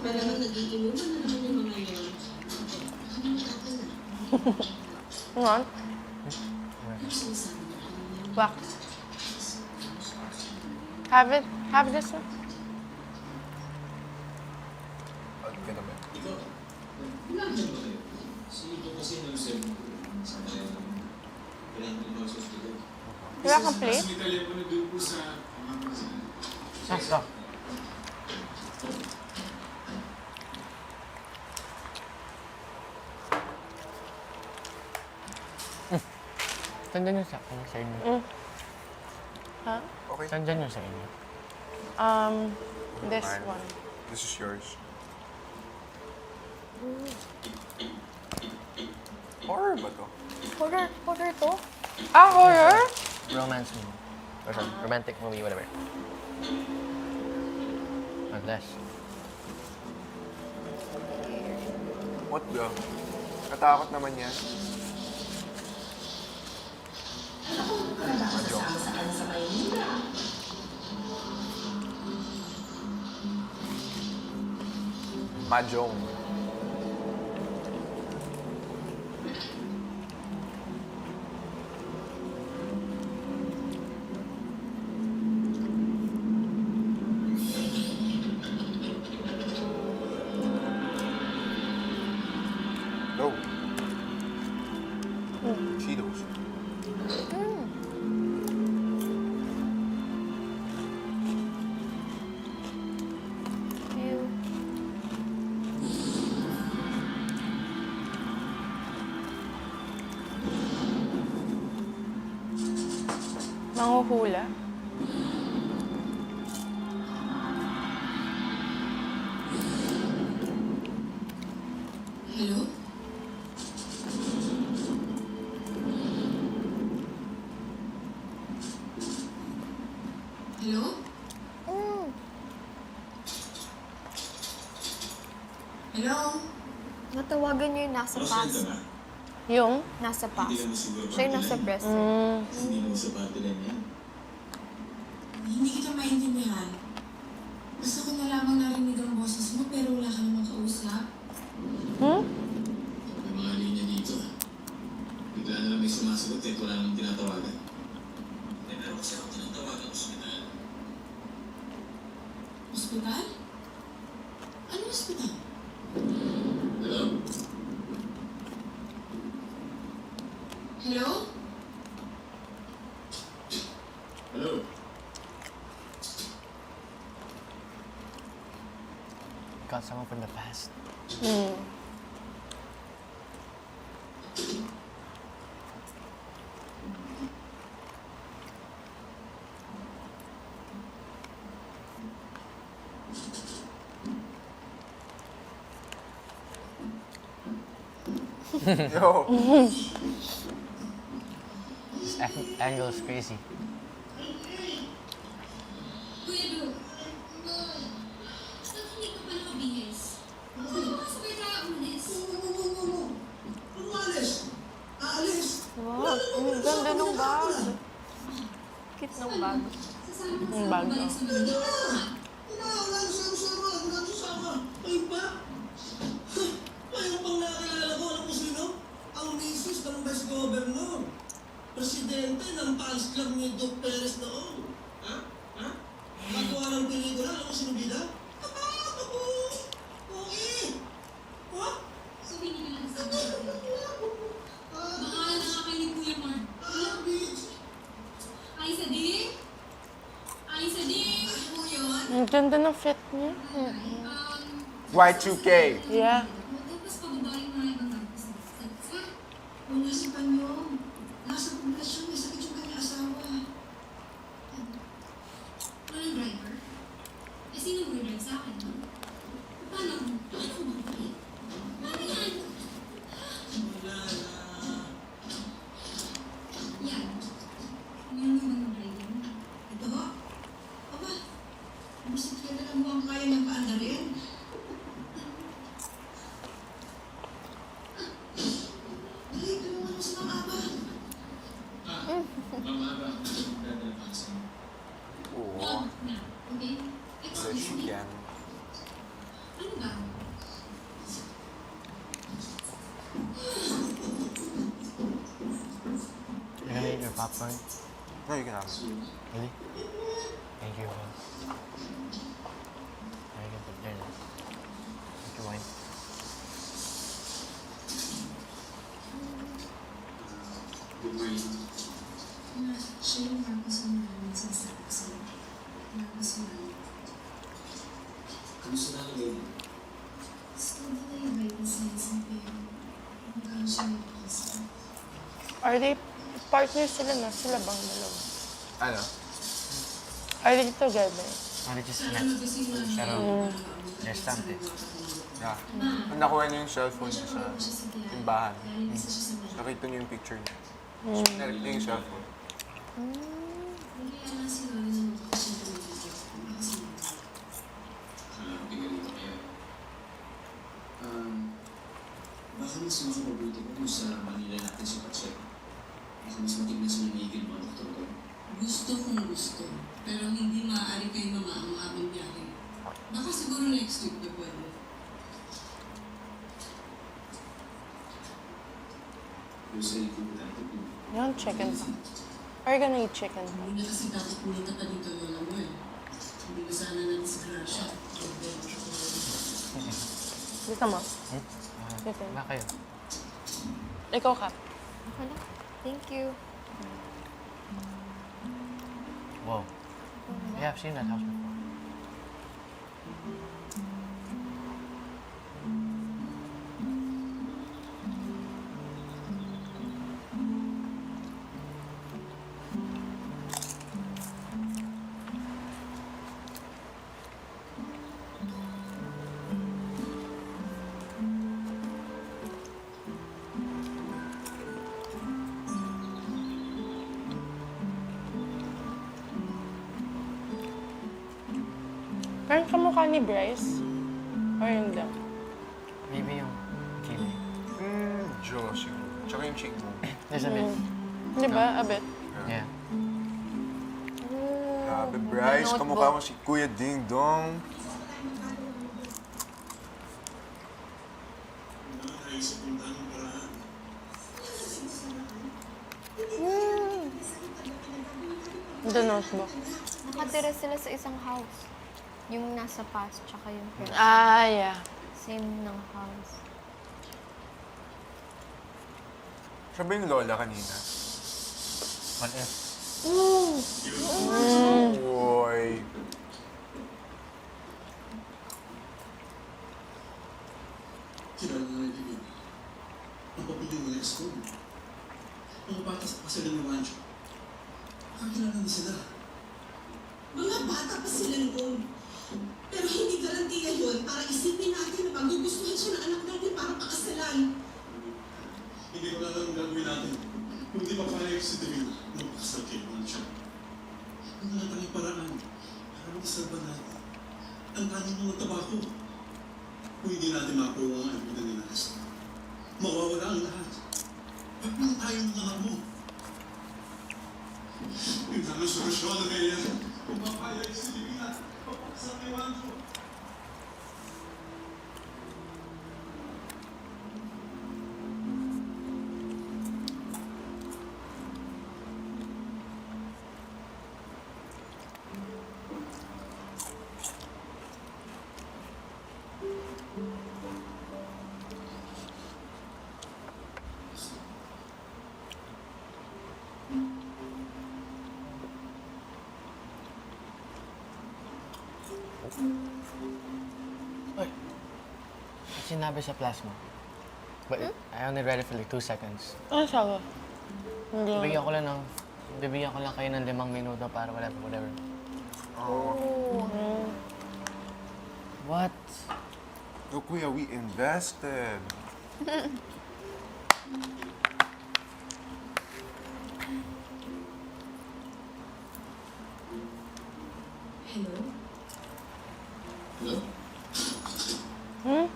Talagang nag-iinuman na naman yung mga yun. Ngayon? Wax. Have this one. Ano ka naman? Wala kang plate? Stop. Sandyan yung sa inyo. Huh? Okay. Sandyan yung sa inyo. This Fine. one. This is yours. Horror ba to? Horror to? Ah, horror? Romance movie. Or sorry, romantic movie, whatever. Unless. What the? Natakot naman yan. Mahjong. Mahjong. No. Cheetos. Ew. Manghuhula? Hello? Hello? Hello? Natawagan niyo yung nasa pass. Yung? Nasa pass. Siya yung nasa press. Hindi naman sa party lang yan. Hindi kita maintindihan. Gusto ko na lamang narinig ang boses mo pero wala ka namang kausap. May mga linya dito. Bigla na lang may sumasagot kahit wala namang tinatawagan. May meron kasi ako tinatawagan ospital. Ospital? Anong ospital? Hello? Hello? Hello? Got someone from the past. Yo. This angle is crazy. Kuya Du, bakit hindi ka pa nakabihis? Ano ba sabay tayo umalis? Wow, ang ganda ng bag. Cute ng bag. Yung bag, oh. Sa Manila. Mayroon pang nakakilala ko, alam mo sino? Ang misis ng Vice Governor. Presidente ng fans club ni Doc Perez noon. Ha? Magawa ng pelikula, alam mo sino bida? Ako! Okay! What? Sabihin niyo lang sa akin. Baka nakakakinig Kuya Mark. Ay, Sading? Ay, Sading? Ano po yun? Ang ganda ng fit niya. Y2K. Yeah. Tapos pababae mga ibang artist. Kung nasipan niyo, nasa poblasyon, may sakit yung kanyang asawa. Walang driver? Eh, sino mo drive sa akin? Paano? Paano mo mabalik? Paano yan? Wala na. Yan. Meron naman ng driver. Ito ho? Aba, musikya na lang mo ang kaya niyang paandarin. Ano ba? You're gonna eat your popcorn? No, you can have it. Really? Thank you, boss. Very good, but there. Thank you, wine. Good morning. Siya yung Marcos na namin sinasabi ko sa'yo. Marcos na Kamusta na ang game? Study na yung vital signs ng pero magkano siya may pakasa. Are they partners sila na? Sila bang dalawa? Ano? Are they together? They just met. Pero, there's something. Yeah. Nakuha niya yung cellphone niya sa timbahan. Nakita niyo yung picture niya. So, narito niya yung cellphone. Kaya lang si Lolo na magpapasya ng video. Baka sinunod. Akala ko pinalito kayo. Baka mas makamabuti ko kung sa Manila natin si Pacheco. Baka mas matignan sa nanigil mga doktor ko. Gusto kong gusto. Pero hindi maaari kayo mamaang habang biyahe. Baka siguro next week na pwede. Yung sa importante ko. Yan, chicken pa. Are you gonna eat chicken pa? Hindi na kasi dapat pumunta pa dito Lola mo eh. Hindi ko sana natin si Gracia. Dito mo. Dito. Wala kayo. Ikaw ka. Wala. Thank you. Whoa. Yeah, I've seen that house before. Parang kamukha ni Bryce. Or hindi? Maybe yung kiwi. Diyos yung... Tsaka yung cheekbone. There's a bit. Di ba? A bit. Yeah. Grabe, Bryce. notebook. Kamukha mo si Kuya Ding Dong. Nakakaisip kong tamang paraan. The Notebook. Nakatira sila sa isang house. Yung nasa past, tsaka yung present. Ah, yeah. Same ng house. Siya ba yung lola kanina? What if? Boy. Kilala na ibigin. Ang papili mo next ko. Mga bata pa sila ng rancho. Kakilala na sila. Mga bata pa sila noon. Pero hindi garantiya yun para isipin natin na magugustuhan siya ng anak natin para pakasalan. Hindi ko alam ang gagawin natin. Kung di mapayag si Davina, magpakasal kayo ng siya. Ang nalatanging paraan para mag-isalba natin ang kanin ng tabako. Kung hindi natin makuha ang ayuda ni Nas, mawawala ang lahat. Ba't nang tayo ng anak mo? Yun ang solusyon na kaya. Kung mapayag si Davina, magpakasal kayo ng siya. Oy. Sinabi sa plasma. But I only read it for like 2 seconds. Ano sabi? Hindi. Bibigyan ko lang kayo ng 5 minuto para whatever. What? No, Kuya, we invested. Hello? Hello?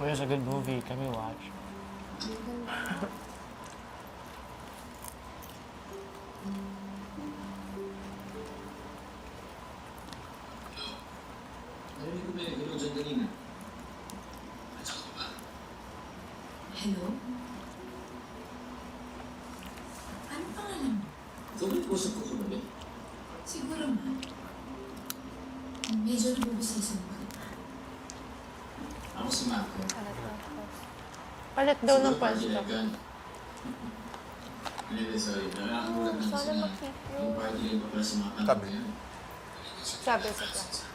Kuya, it's a good movie. Can we watch? Hello? Ano pangalan mo? Ikaw ba yung usap ko kagabi? Siguro ma. Medyo nabubusisang pa kita. Ako si Marco. Palit daw ng pwesto. Hindi, sorry. Nakakagulat lang Sana kasi na makita yung party rin pa pala sa mga Tabi. na yan. Sabi sa class.